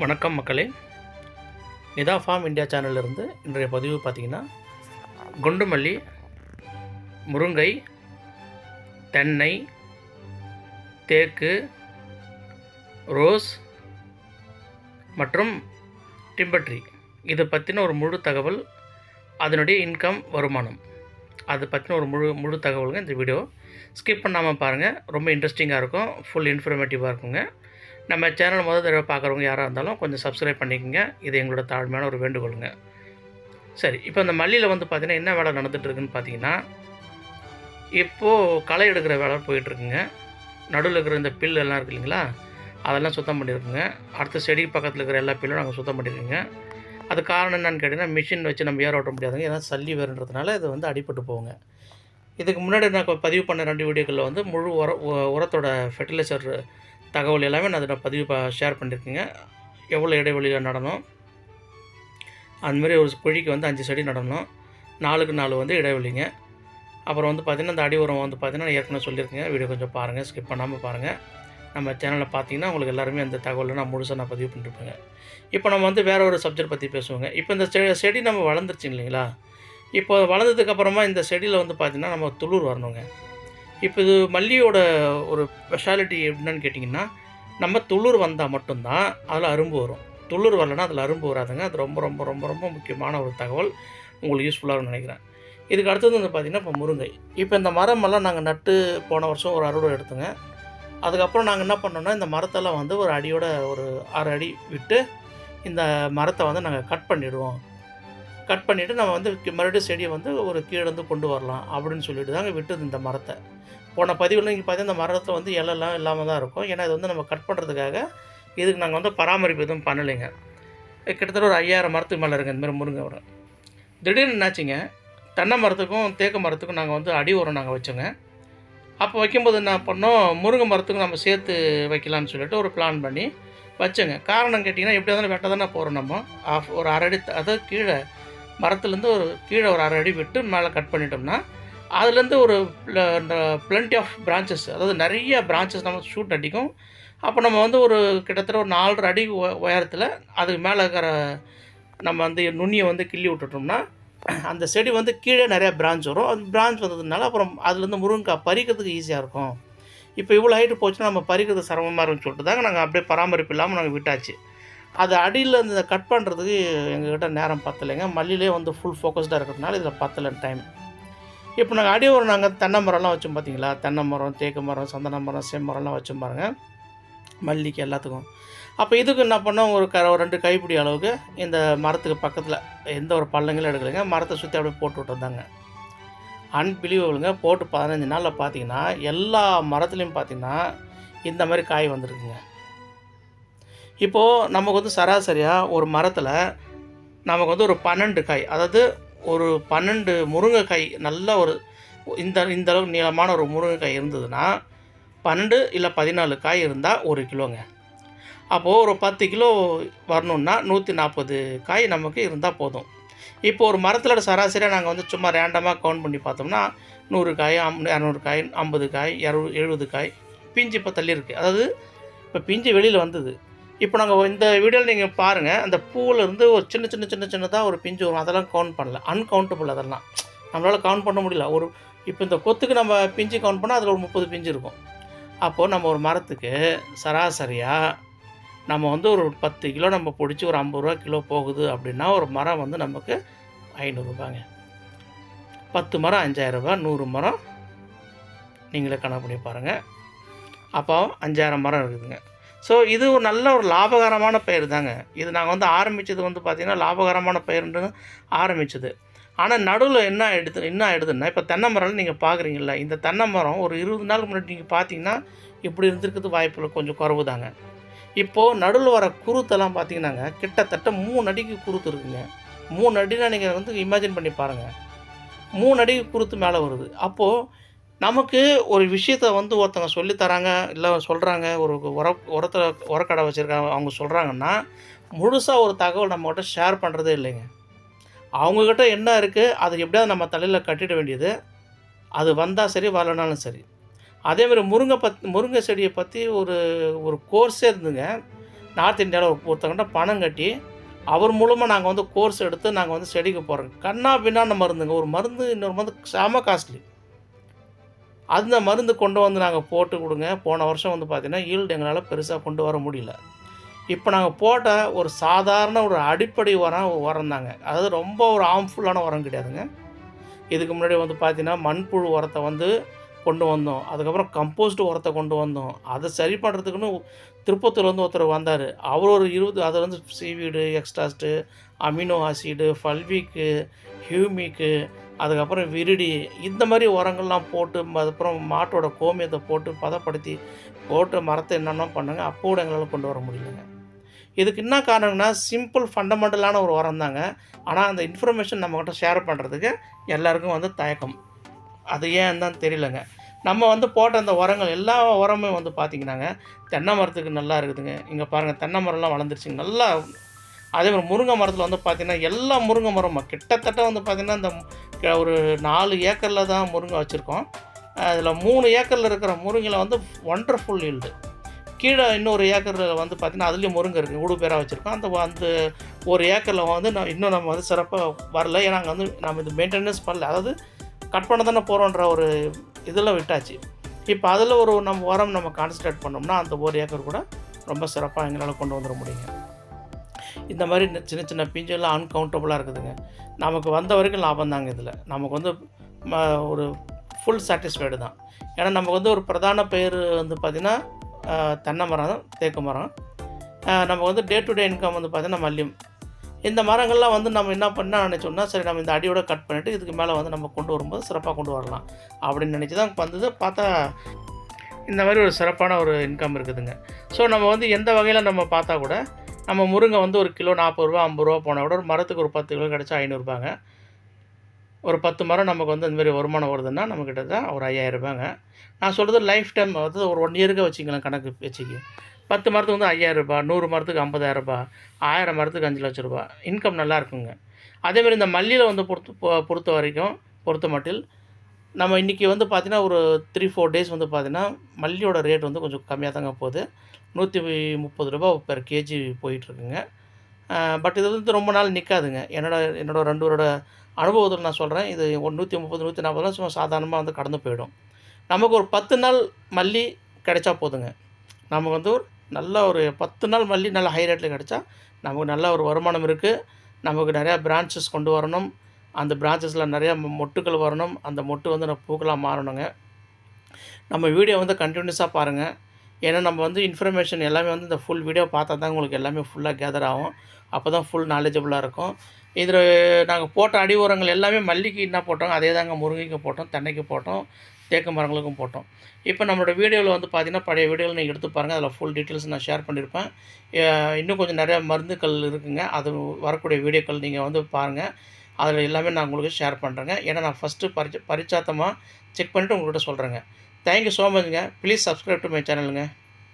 வணக்கம் மக்களே. Nita form India சேனலிருந்து இன்றைய பதிவு பார்த்திங்கன்னா, குண்டுமல்லி, முருங்கை, தென்னை, தேக்கு, ரோஸ் மற்றும் டிம்பர் இதை பற்றின ஒரு முழு தகவல், அதனுடைய இன்கம் வருமானம், அதை பற்றின ஒரு முழு தகவலுங்க. இந்த வீடியோ ஸ்கிப் பண்ணாமல் பாருங்கள், ரொம்ப இன்ட்ரெஸ்டிங்காக இருக்கும், ஃபுல் இன்ஃபர்மேட்டிவாக இருக்குங்க. நம்ம சேனல் முதல் தடவை பார்க்குறவங்க யாராக இருந்தாலும் கொஞ்சம் சப்ஸ்கிரைப் பண்ணிக்கோங்க, இது எங்களோட தாழ்மையான ஒரு வேண்டுகோளுங்க. சரி, இப்போ இந்த மல்லியில் வந்து பார்த்திங்கன்னா என்ன வேலை நடந்துகிட்ருக்குன்னு பார்த்தீங்கன்னா, இப்போது களை எடுக்கிற வேலை போயிட்டுருக்குங்க. நடுவில் இருக்கிற இந்த பில் எல்லாம் இருக்கு இல்லைங்களா, அதெல்லாம் சுத்தம் பண்ணியிருக்குங்க. அடுத்த செடி பக்கத்தில் இருக்கிற எல்லா பில்லும் நாங்கள் சுத்தம் பண்ணியிருக்குங்க. அது காரணம் என்னென்னு கேட்டிங்கன்னா, மிஷின் வச்சு நம்ம ஏற ஓட்ட முடியாதுங்க, ஏன்னா சல்லி வேறுன்றதுனால இது வந்து அடிபட்டு போகுங்க. இதுக்கு முன்னாடி நான் பதிவு பண்ண 2 வீடியோக்களில் வந்து முழு உரத்தோட ஃபெர்டிலைசர் தகவல் எல்லாமே நான் அதில் பதிவு ஷேர் பண்ணியிருக்கேங்க. எவ்வளோ இடைவெளியில் நடணும், அந்தமாரி ஒரு குழிக்கு வந்து 5 செடி நடணும், 4க்கு 4 வந்து இடைவெளிங்க. அப்புறம் வந்து பார்த்திங்கன்னா, இந்த அடி உரம் வந்து பார்த்திங்கன்னா நான் ஏற்கனவே சொல்லியிருக்கேங்க. வீடியோ கொஞ்சம் பாருங்கள், ஸ்கிப் பண்ணாமல் பாருங்கள். நம்ம சேனலில் பார்த்தீங்கன்னா உங்களுக்கு எல்லாருமே அந்த தகவலை நான் முழுசாக நான் பதிவு பண்ணியிருப்பேங்க. இப்போ நம்ம வந்து வேறு ஒரு சப்ஜெக்ட் பற்றி பேசுவோங்க. இப்போ இந்த செடி நம்ம வளர்ந்துருச்சு இல்லைங்களா, இப்போ வளர்ந்ததுக்கப்புறமா இந்த செடியில் வந்து பார்த்திங்கன்னா நம்ம துளிர் வரணுங்க. இப்போ இது மல்லியோட ஒரு ஸ்பெஷாலிட்டி என்னன்னு கேட்டிங்கன்னா, நம்ம துளிர் வந்தால் மட்டும்தான் அதில் அரும்பு வரும். துளிர் வரலைன்னா அதில் அரும்பு வராதுங்க. அது ரொம்ப ரொம்ப ரொம்ப ரொம்ப முக்கியமான ஒரு தகவல், உங்களுக்கு யூஸ்ஃபுல்லாக நினைக்கிறேன். இதுக்கு அடுத்தது வந்து பார்த்திங்கன்னா, இப்போ முருங்கை. இப்போ இந்த மரமெல்லாம் நாங்கள் நட்டு போன வருஷம் ஒரு அறுவடை எடுத்துங்க. அதுக்கப்புறம் நாங்கள் என்ன பண்ணோன்னா, இந்த மரத்தெல்லாம் வந்து ஒரு அடியோட ஒரு 6 அடி விட்டு இந்த மரத்தை வந்து நாங்கள் கட் பண்ணிவிடுவோம். கட் பண்ணிவிட்டு நம்ம வந்து மறுபடியும் செடியை வந்து ஒரு கீழேருந்து கொண்டு வரலாம் அப்படின்னு சொல்லிட்டு தாங்க விட்டுது இந்த மரத்தை. போன பதிவில் நீங்கள் பார்த்தீங்கன்னா, இந்த மரத்தில் வந்து இலைலாம் இல்லாமல் தான் இருக்கும். ஏன்னா இது வந்து நம்ம கட் பண்ணுறதுக்காக இதுக்கு நாங்கள் வந்து பராமரிப்பு எதுவும் பண்ணலைங்க. கிட்டத்தட்ட ஒரு 5000 மரத்துக்கு மேலே இருக்குது இந்தமாதிரி முருங்கை உரம். திடீர்னு என்னாச்சுங்க, தென்னை மரத்துக்கும் தேக்கு மரத்துக்கும் நாங்கள் வந்து அடி உரம் நாங்கள் வச்சோங்க. அப்போ வைக்கும்போது என்ன பண்ணோம், முருங்கை மரத்துக்கும் நம்ம சேர்த்து வைக்கலான்னு சொல்லிட்டு ஒரு பிளான் பண்ணி வச்சோங்க. காரணம் கேட்டிங்கன்னா, எப்படி இருந்தாலும் வெட்ட தானே போகிறோம் நம்ம. ஒரு 1/2 அடி, அதாவது கீழே மரத்துலேருந்து ஒரு கீழே ஒரு 1/2 அடி விட்டு மேலே கட் பண்ணிட்டோம்னா, அதுலேருந்து ஒரு பிளண்டி ஆஃப் பிரான்ச்சஸ், அதாவது நிறைய பிரான்ச்சஸ் நம்ம ஷூட் அடிக்கும். அப்போ நம்ம வந்து ஒரு கிட்டத்தட்ட ஒரு 4.5 அடி உயரத்தில் அதுக்கு மேலே இருக்கிற நம்ம வந்து நுனியை வந்து கிள்ளி விட்டுட்டோம்னா, அந்த செடி வந்து கீழே நிறையா பிரான்ச் வரும். அது பிரான்ச் வந்ததுனால அப்புறம் அதுலேருந்து முருங்கைக்காய் பறிக்கிறதுக்கு ஈஸியாக இருக்கும். இப்போ இவ்வளோ ஹைட்டு போச்சுன்னா நம்ம பறிக்கிறது சிரமமாக இருக்குன்னு சொல்லிட்டு தாங்க நாங்கள் அப்படியே பராமரிப்பு இல்லாமல் நாங்கள் விட்டாச்சு. அது அடியில் இந்த கட் பண்ணுறதுக்கு எங்கள்கிட்ட நேரம் பத்தலைங்க. மல்லியிலே வந்து ஃபுல் ஃபோக்கஸ்டாக இருக்கிறதுனால இதில் பத்தலை டைம். இப்போ நாங்கள் அடி உரம் நாங்கள் தென்னை மரம்லாம் வச்சோம் பார்த்தீங்களா, தென்னை மரம், தேக்கு மரம், சந்தன மரம், செம்மரம்லாம் வச்சோம் பாருங்கள், மல்லிக்கு எல்லாத்துக்கும். அப்போ இதுக்கு என்ன பண்ணோம், ஒரு 2 கைப்பிடி அளவுக்கு இந்த மரத்துக்கு பக்கத்தில் எந்த ஒரு பள்ளங்களும் எடுக்கலைங்க, மரத்தை சுற்றி அப்படியே போட்டு விட்டுருந்தாங்க. அன்பிலீவபிளுங்க. போட்டு 15 நாளில் பார்த்தீங்கன்னா எல்லா மரத்துலேயும் பார்த்தீங்கன்னா இந்த மாதிரி காய் வந்துருக்குங்க. இப்போது நமக்கு வந்து சராசரியாக ஒரு மரத்தில் நமக்கு வந்து ஒரு 12 காய், அதாவது ஒரு 12 முருங்கைக்காய், நல்ல ஒரு இந்த அளவுக்கு நீளமான ஒரு முருங்கைக்காய் இருந்ததுன்னா 12 இல்லை 14 காய் இருந்தால் 1 கிலோங்க. அப்போது ஒரு 10 கிலோ வரணுன்னா 140 காய் நமக்கு இருந்தால் போதும். இப்போ ஒரு மரத்தில் சராசரியாக நாங்கள் வந்து சும்மா ரேண்டமாக கவுண்ட் பண்ணி பார்த்தோம்னா 100 காய், 200 காய், 50 காய், 70 காய் பிஞ்சு இப்போ தள்ளி இருக்குது. அதாவது இப்போ பிஞ்சு வெளியில் வந்தது. இப்போ நாங்கள் இந்த வீடியோவில் நீங்கள் பாருங்கள், அந்த பூவிலேருந்து ஒரு சின்னதாக ஒரு பிஞ்சு வரும், அதெல்லாம் கவுண்ட் பண்ணல, அன்கவுண்டபிள். அதெல்லாம் நம்மளால் கவுண்ட் பண்ண முடியல. இப்போ இந்த கொத்துக்கு நம்ம பிஞ்சு கவுண்ட் பண்ணால் அதில் ஒரு 30 பிஞ்சு இருக்கும். அப்போது நம்ம ஒரு மரத்துக்கு சராசரியாக நம்ம வந்து ஒரு 10 கிலோ நம்ம பிடிச்சி ஒரு 50 ரூபா கிலோ போகுது அப்படின்னா, ஒரு மரம் வந்து நமக்கு 500 ரூபாங்க. 10 மரம் 5000 ரூபா, 100 மரம் நீங்களே கணக்கு பண்ணி பாருங்கள். அப்போ 5000 மரம் இருக்குதுங்க. ஸோ இது ஒரு நல்ல ஒரு லாபகரமான பயிர் தாங்க. இது நாங்கள் வந்து ஆரம்பித்தது வந்து பார்த்திங்கன்னா லாபகரமான பயிர்ன்றது ஆரம்பித்தது. ஆனால் நடுவில் என்ன ஆகிடுதுன்னா, இப்போ தென்னை மரம்லாம் நீங்கள் பார்க்குறீங்களா, இந்த தென்னை மரம் ஒரு 20 நாளுக்கு முன்னாடி நீங்கள் பார்த்தீங்கன்னா இப்படி இருந்திருக்கிறது வாய்ப்பில் கொஞ்சம் குறவு தாங்க. இப்போது நடுவில் வர குருத்தெல்லாம் பார்த்தீங்கன்னாங்க கிட்டத்தட்ட 3 அடிக்கு குருத்து இருக்குங்க. 3 அடினா நீங்கள் வந்து இமேஜின் பண்ணி பாருங்கள், 3 அடிக்கு குருத்து மேலே வருது. அப்போது நமக்கு ஒரு விஷயத்தை வந்து ஒருத்தவங்க சொல்லித்தராங்க, இல்லை சொல்கிறாங்க, ஒரு உரக்கடை வச்சுருக்காங்க, அவங்க சொல்கிறாங்கன்னா முழுசாக ஒரு தகவல் நம்மகிட்ட ஷேர் பண்ணுறதே இல்லைங்க. அவங்கக்கிட்ட என்ன இருக்குது அதை எப்படியாவது நம்ம தலையில் கட்டிட வேண்டியது. அது வந்தால் சரி, வரலனாலும் சரி. அதேமாதிரி முருங்கை செடியை பற்றி ஒரு கோர்ஸே இருந்துங்க. நார்த் இந்தியாவில் ஒருத்தவங்கிட்ட பணம் கட்டி அவர் மூலமாக நாங்கள் வந்து கோர்ஸ் எடுத்து நாங்கள் வந்து செடிக்கு போகிறோம். கண்ணா பின்னான மருந்துங்க. ஒரு மருந்து இன்னொரு மருந்து செம காஸ்ட்லி. அந்த மருந்து கொண்டு வந்து நாங்கள் போட்டு கொடுங்க. போன வருஷம் வந்து பார்த்திங்கன்னா ஈல்டு எங்களால் பெருசாக கொண்டு வர முடியல. இப்போ நாங்கள் போட்ட ஒரு சாதாரண ஒரு அடிப்படை உரம் தாங்க. அதாவது ரொம்ப ஒரு ஹார்ம்ஃபுல்லான உரம் கிடையாதுங்க. இதுக்கு முன்னாடி வந்து பார்த்திங்கன்னா மண்புழு உரத்தை வந்து கொண்டு வந்தோம். அதுக்கப்புறம் கம்போஸ்ட் உரத்தை கொண்டு வந்தோம். அதை சரி பண்ணுறதுக்குன்னு திருப்பத்தூர்லேருந்து ஒருத்தர் வந்தார். அவர் ஒரு 20 அதில் வந்து சீவீடு, எக்ஸ்ட்ராஸ்ட்டு, அமினோ ஆசிடு, ஃபல்விக்கு, ஹியூமிக்கு, அதுக்கப்புறம் விரிடி, இந்த மாதிரி உரங்கள்லாம் போட்டு அதுக்கப்புறம் மாட்டோட கோமியத்தை போட்டு பதப்படுத்தி போட்டு மரத்தை என்னென்ன பண்ணாங்க. அப்போ கூட எங்களால் கொண்டு வர முடியலங்க. இதுக்கு என்ன காரணம்னா சிம்பிள் ஃபண்டமெண்டலான ஒரு உரம் தாங்க. ஆனால் அந்த இன்ஃபர்மேஷன் நம்மக்கிட்ட ஷேர் பண்ணுறதுக்கு எல்லாருக்கும் வந்து தயக்கம். அது ஏன் தான் தெரியலங்க. நம்ம வந்து போட்ட அந்த உரங்கள் எல்லா உரமும் வந்து பார்த்திங்கன்னாங்க தென்னை மரத்துக்கு நல்லா இருக்குதுங்க. இங்கே பாருங்கள் தென்னை மரம்லாம் வளர்ந்துருச்சுங்க நல்லா. அதே மாதிரி முருங்கை மரத்தில் வந்து பார்த்திங்கன்னா எல்லா முருங்கை மரமும் கிட்டத்தட்ட வந்து பார்த்திங்கன்னா இந்த ஒரு 4 ஏக்கரில் தான் முருங்கை வச்சுருக்கோம். அதில் 3 ஏக்கரில் இருக்கிற முருங்கையில் வந்து ஒண்டர்ஃபுல் ஈல்டு. கீழே இன்னொரு ஏக்கரில் வந்து பார்த்திங்கன்னா அதுலேயும் முருங்கை இருக்குது. ஊடு பேராக வச்சுருக்கோம். அந்த ஒரு ஏக்கரில் வந்து இன்னும் நம்ம வந்து சிறப்பாக வரல. ஏன்னா அங்கே வந்து நம்ம இது மெயின்டெனன்ஸ் பண்ணல. அதாவது கட் பண்ண தானே போகிறோன்ற ஒரு இதில் விட்டாச்சு. இப்போ அதில் நம்ம உரம் நம்ம கான்சன்ட்ரேட் பண்ணோம்னா அந்த ஒரு ஏக்கர் கூட ரொம்ப சிறப்பாக எங்களால் கொண்டு வந்துட முடியுங்க. இந்த மாதிரி சின்ன சின்ன பிஞ்செல்லாம் அன்கவுண்டபுளாக இருக்குதுங்க. நமக்கு வந்த வரைக்கும் லாபம் தாங்க இதில். நமக்கு வந்து ஒரு ஃபுல் சாட்டிஸ்ஃபைடு தான். ஏன்னா நமக்கு வந்து ஒரு பிரதான பயிர் வந்து பார்த்திங்கன்னா தென்னை மரம், தேக்கு மரம். நம்ம வந்து டே டு டே இன்கம் வந்து பார்த்திங்கன்னா மல்லியம். இந்த மரங்கள்லாம் வந்து நம்ம என்ன நினச்சோம்னா சரி நம்ம இந்த அடியோட கட் பண்ணிவிட்டு இதுக்கு மேலே வந்து நம்ம கொண்டு வரும்போது சிறப்பாக கொண்டு வரலாம் அப்படின்னு நினச்சி தான் வந்தது. பார்த்தா இந்த மாதிரி ஒரு சிறப்பான ஒரு இன்கம் இருக்குதுங்க. ஸோ நம்ம வந்து எந்த வகையில் நம்ம பார்த்தா கூட நம்ம முருங்கை வந்து ஒரு கிலோ 40 ரூபா 50 ரூபா போனால் கூட ஒரு மரத்துக்கு ஒரு 10 கிலோ கிடச்சா 500 ரூபாங்க. ஒரு 10 மரம் நமக்கு வந்து இந்தமாரி வருமானம் வருதுன்னா நம்மக்கிட்ட தான் ஒரு 5000 ரூபாங்க. நான் சொல்கிறது லைஃப் டைம் அதாவது ஒரு 1 இயருக்கு வச்சுக்கலாம் கணக்கு வச்சுக்கி. 10 மரத்துக்கு வந்து 5000 ரூபா, 100 மரத்துக்கு 50000 ரூபா, 1000 மரத்துக்கு 5 லட்ச ரூபா இன்கம் நல்லா இருக்குங்க. அதேமாதிரி இந்த மல்லியில் வந்து பொறுத்த மட்டில் நம்ம இன்றைக்கி வந்து பார்த்திங்கன்னா ஒரு 3-4 டேஸ் வந்து பார்த்திங்கன்னா மல்லியோட ரேட் வந்து கொஞ்சம் கம்மியாக தாங்க போகுது. 130 ரூபா பெர் கேஜி போயிட்டுருக்குங்க. பட் இது வந்து ரொம்ப நாள் நிற்காதுங்க. என்னோட 2 வருட அனுபவத்தில் நான் சொல்கிறேன். இது 130 140 சும்மா சாதாரணமாக வந்து கடந்து போயிடும். நமக்கு ஒரு 10 நாள் மல்லி கிடைச்சா போதுங்க. நமக்கு வந்து ஒரு 10 நாள் மல்லி நல்ல ஹை ரேட்டில் கிடைச்சா நமக்கு நல்ல ஒரு வருமானம் இருக்குது. நமக்கு நிறையா பிரான்ச்சஸ் கொண்டு வரணும். அந்த பிரான்ச்சஸில் நிறையா மொட்டுக்கள் வரணும். அந்த மொட்டு வந்து நம்ம பூக்களாக மாறணுங்க. நம்ம வீடியோ வந்து கண்டினியூஸாக பாருங்கள். ஏன்னா நம்ம வந்து இன்ஃபர்மேஷன் எல்லாமே வந்து இந்த ஃபுல் வீடியோ பார்த்தா தான் உங்களுக்கு எல்லாமே ஃபுல்லாக கேதர் ஆகும். அப்போ தான் ஃபுல் நாலேஜபுளாக இருக்கும். இதில் நாங்கள் போட்ட அடி உரங்கள் எல்லாமே மல்லிக்கு என்ன போட்டோம் அதே தாங்க முருங்கைக்கு போட்டோம், தென்னைக்கு போட்டோம், தேக்கு மரங்களுக்கும் போட்டோம். இப்போ நம்மளோட வீடியோவில் வந்து பார்த்திங்கன்னா பழைய வீடியோவில் நீங்கள் எடுத்து பாருங்கள். அதில் ஃபுல் டீட்டெயில்ஸ் நான் ஷேர் பண்ணியிருப்பேன். இன்னும் கொஞ்சம் நிறையா மருந்துக்கள் இருக்குதுங்க. அது வரக்கூடிய வீடியோக்கள் நீங்கள் வந்து பாருங்கள். அதில் எல்லாமே நான் உங்களுக்கு ஷேர் பண்ணுறேங்க. ஏன்னா நான் ஃபஸ்ட்டு பரிச்சாத்தமாக செக் பண்ணிவிட்டு உங்கள்கிட்ட சொல்கிறேங்க. தேங்க்யூ ஸோ மச்ங்க. Please subscribe to my சேனலுங்க.